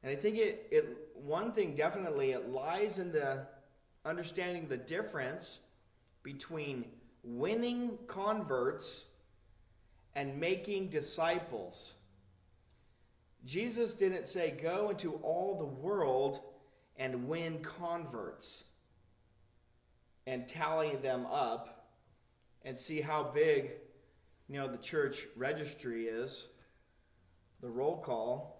And I think one thing definitely, it lies in the understanding the difference between winning converts and making disciples. Jesus didn't say, go into all the world and win converts and tally them up and see how big, the church registry is, the roll call.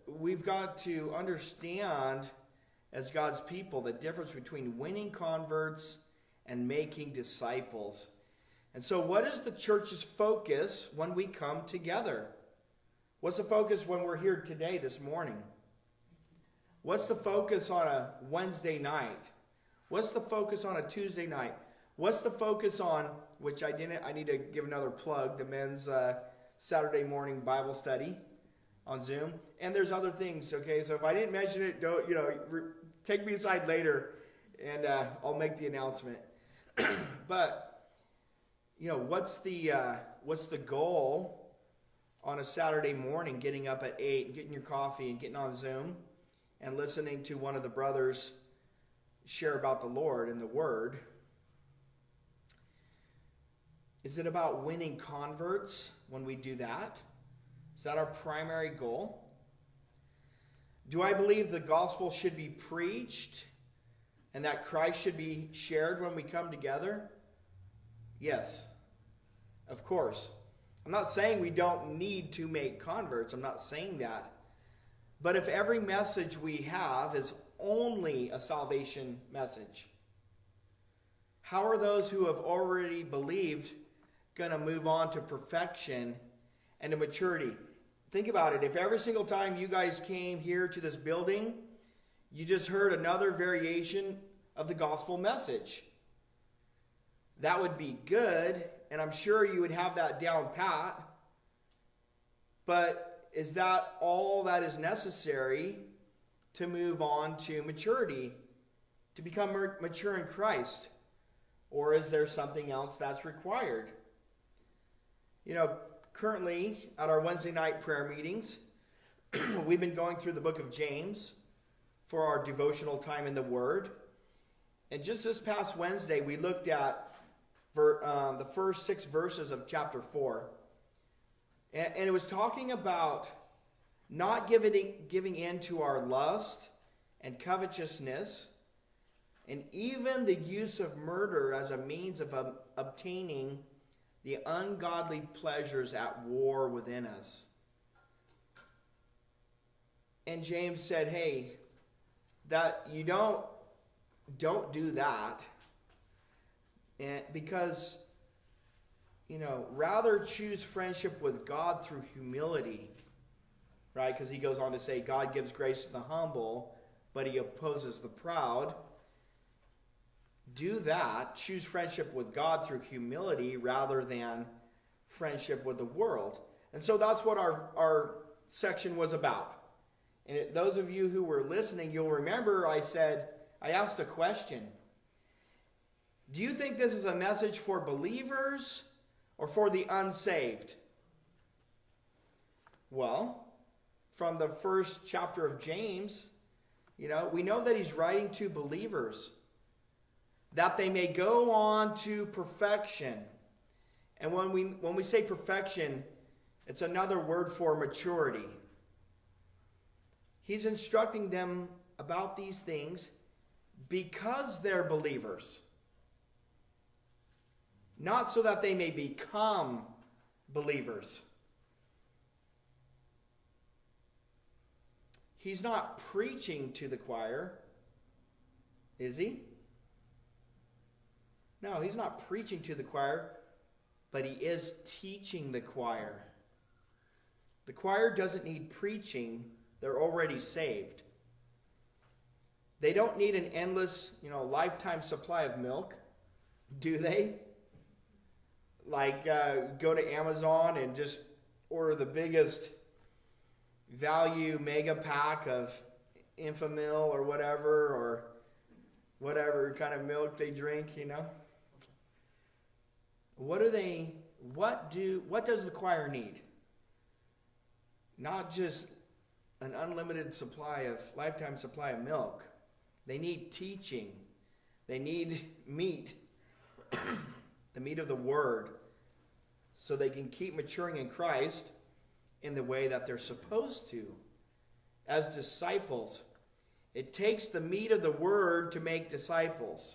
We've got to understand as God's people the difference between winning converts and making disciples. And so what is the church's focus when we come together? What's the focus when we're here today, this morning? What's the focus on a Wednesday night? What's the focus on a Tuesday night? What's the focus on, which I need to give another plug, the men's Saturday morning Bible study on Zoom. And there's other things, okay? So if I didn't mention it, don't, take me aside later and I'll make the announcement. But, what's the goal on a Saturday morning, getting up at 8 and getting your coffee and getting on Zoom and listening to one of the brothers share about the Lord and the Word? Is it about winning converts when we do that? Is that our primary goal? Do I believe the gospel should be preached and that Christ should be shared when we come together? Yes, of course. I'm not saying we don't need to make converts. I'm not saying that. But if every message we have is only a salvation message, how are those who have already believed going to move on to perfection and to maturity? Think about it. If every single time you guys came here to this building, you just heard another variation of the gospel message, that would be good, and I'm sure you would have that down pat. But is that all that is necessary to move on to maturity, to become mature in Christ? Or is there something else that's required? Currently, at our Wednesday night prayer meetings, we've been going through the book of James for our devotional time in the Word. And just this past Wednesday, we looked at the first 6 verses of chapter 4. And it was talking about not giving in to our lust and covetousness, and even the use of murder as a means of obtaining the ungodly pleasures at war within us. And James said, hey, that you don't do that. And because, rather choose friendship with God through humility, right? Because he goes on to say, God gives grace to the humble, but he opposes the proud. Do that. Choose friendship with God through humility rather than friendship with the world. And so that's what our section was about. And those of you who were listening, you'll remember I asked a question. Do you think this is a message for believers or for the unsaved? Well, from the first chapter of James, we know that he's writing to believers, that they may go on to perfection. And when we say perfection, it's another word for maturity. He's instructing them about these things because they're believers. Not so that they may become believers. He's not preaching to the choir, is he? No, he's not preaching to the choir, but he is teaching the choir. The choir doesn't need preaching. They're already saved. They don't need an endless, lifetime supply of milk, do they? Like go to Amazon and just order the biggest value mega pack of Infamil or whatever kind of milk they drink, What does the choir need? not just an unlimited lifetime supply of milk. They need teaching. They need meat, the meat of the Word, so they can keep maturing in Christ in the way that they're supposed to. As disciples, it takes the meat of the Word to make disciples.